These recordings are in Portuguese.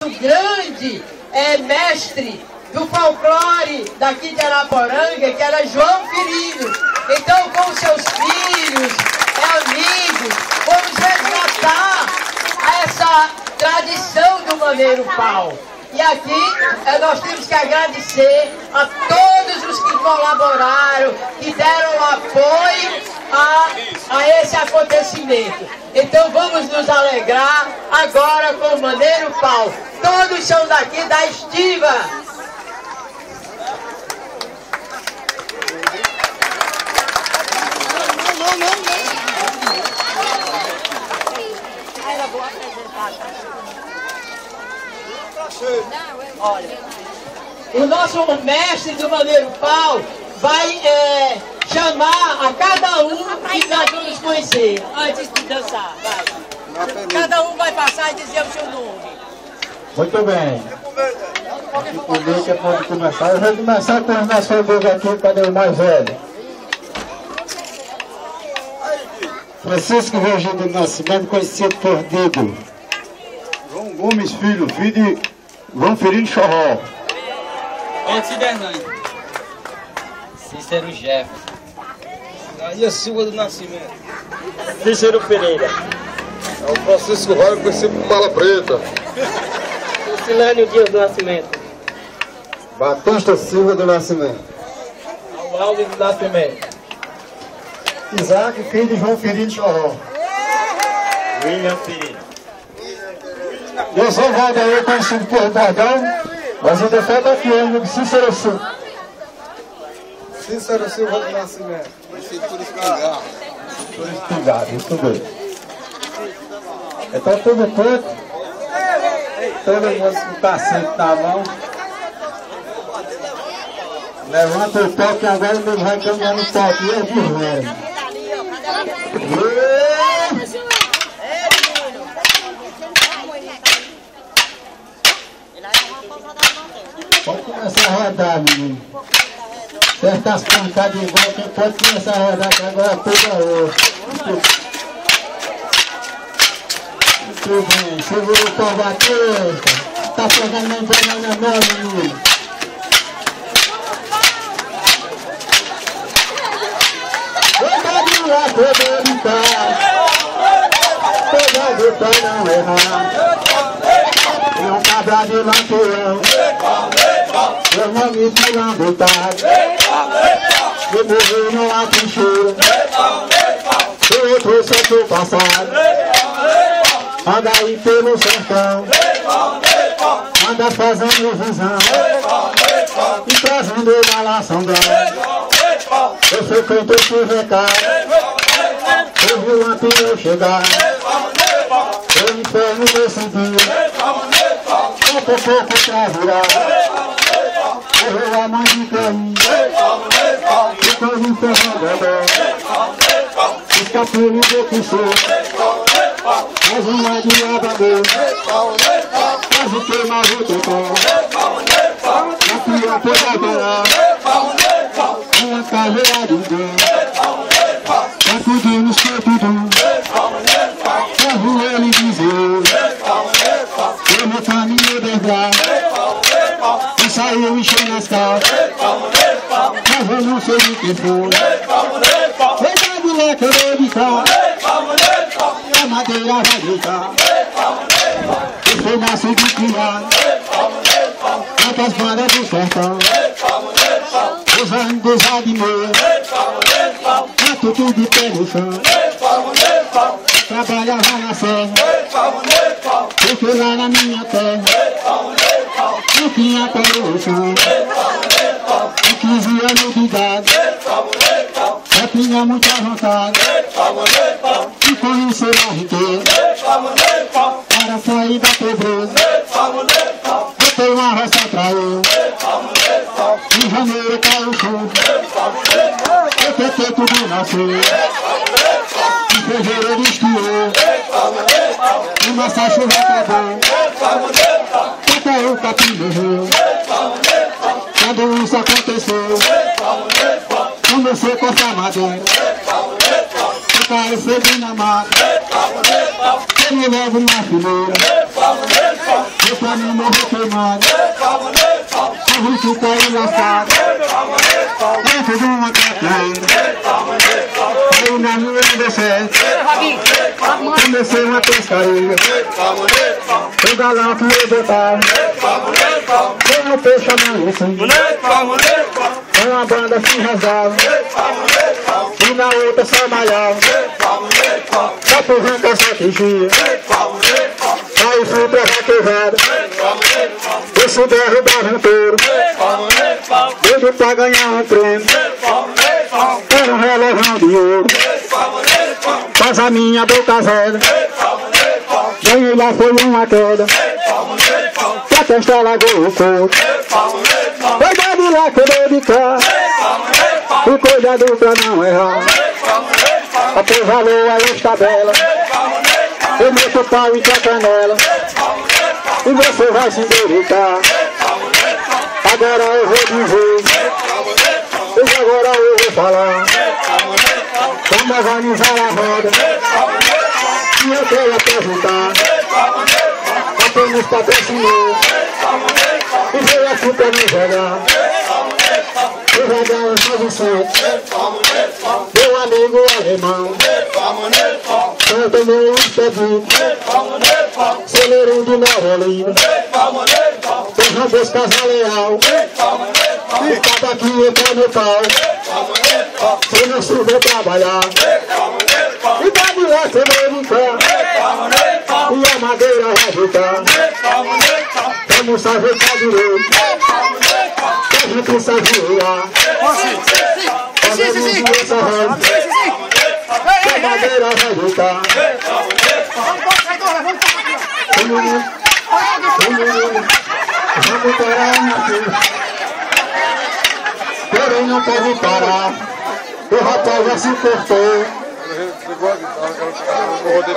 grande mestre do folclore daqui de Araporanga, que era João Quirino. Então, com seus filhos, amigos, vamos resgatar essa tradição do Maneiro Pau. E aqui nós temos que agradecer a todos os que colaboraram, que deram apoio a esse acontecimento. Então vamos nos alegrar agora com o Maneiro Pau. Todos são daqui da Estiva. Olha, o nosso mestre do Maneiro Pau vai chamar a cada um que nós vamos conhecer antes de dançar. Vai. Cada um vai passar e dizer o seu nome. Muito bem. Aqui comigo que pode começar. Eu vou começar com os meus filhos aqui, cadê o mais velho? Francisco Regina do Nascimento, conhecido por Dido. João Gomes Filho, filho de João Ferino Chorró. Edson Bernani. Cícero Jefferson. Maria Silva do Nascimento. Cícero Pereira. É o Francisco Rocha, conhecido por Mala Preta. Silânio Dias do Nascimento. Batista Silva do Nascimento. Alves do Nascimento. Isaac, filho de João Ferino Chorró. William Ferreira. Eu sou Valdair, conhecido por Bordão, mas ainda falta aqui ainda Cícero Silva. Cícero Silva do Nascimento. Conhecido por Espingarda. Por Espingarda, isso mesmo. Então tudo pronto. Todo mundo com o cacete na mão. Levanta o toque, agora ele vai caminhando o toque. E é de velho. Pode começar a rodar, menino. Acerta as pancadas igual, quem pode começar a rodar, que agora tudo é outro. Muito bem, segura o pau batendo. Tá pegando na entrada na mão, menino. Toda de lá, toda de cá. Toda de cá não errar. E um cabra de lampião. Eu não me tirando tarde. Eu morri numa trincheira. Eu outro século passado. Anda aí pelo sertão. Anda fazendo visão. E trazendo malação grande. Eu sei quem tem que recado. Eu vi o lampião chegar. Eu me inferno nesse dia. Pouco pra virar. Eu a mãe de cair. Ficou me interrogando. Escapou do que sou. Mais uma diabador. Quase queimado o tocão. Na pia pegadora. Uma carreira de Deus. Sacudindo os corpos. Ouvo ele dizer. Eu no caminho verdade. E saiu enchendo as calças. Mas eu não sei de que foi. Verdade, moleque, eu vou brincar. A madeira vai gritar. Eu sou nascido de criar. Quantas bandas do sertão. Os anos de meia. Mato tudo de pé no chão. Trabalhava na serra. Porque lá na minha terra não tinha poluição. Com 15 anos de idade já tinha muita vontade de conhecer a riqueza. Para sair da pobreza eu tenho uma roça pra eu. Em janeiro caiu chuva. Eu tentei tudo nascer. Em fevereiro esquiou. E massa chuva acabou. Até o capim morreu. Quando isso aconteceu, comecei a cortar madeira. Eu caí cedo na mata. Eu me levo na fileira. Eu pra não morrer queimado. A gente tá enlaçado dentro de uma catraíra. Aí na minha comecei uma pescaria. O galão que eu botava tem um peixe amanhecido. Uma banda se rasgava e na outra só malhava. Só por arrancar essa atingia. Aí fui pra vaquejada, esse derrubava um touro, doido pra ganhar um prêmio. Era um relógio de ouro, faz a minha boca velha. Ganhei lá foi uma queda, que a testa largou o couro. Cuidado lá que eu dei de cá, e cuidado pra não errar. Até valor a estabela, eu meto o pau e a canela, e você vai se endireitar. Agora eu vou dizer, e agora eu vou falar. Vamos organizar a roda, e eu quero apresentar apenas patrocinadores, e veio aqui pra me jogar. O Radão faz um santo, meu amigo alemão, canta meu expedito, celeiro de Nova Olinda, tem dois casal leal, e cada aqui entra no pau, se não souber trabalhar, e dá de lá que eu vou brincar, e a madeira vai ficar, vamos ajeitar direito, que a gente sabe voar. Sim. A madeira vai voltar. Vamos parar aqui. Porém não pode parar. O rapaz já se cortou.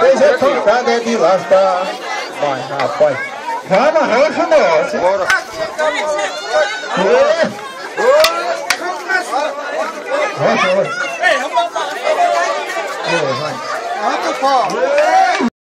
Fez a pancada de lascar. Vai, rapaz. Vai, arranca, nossa. Bora. Vai.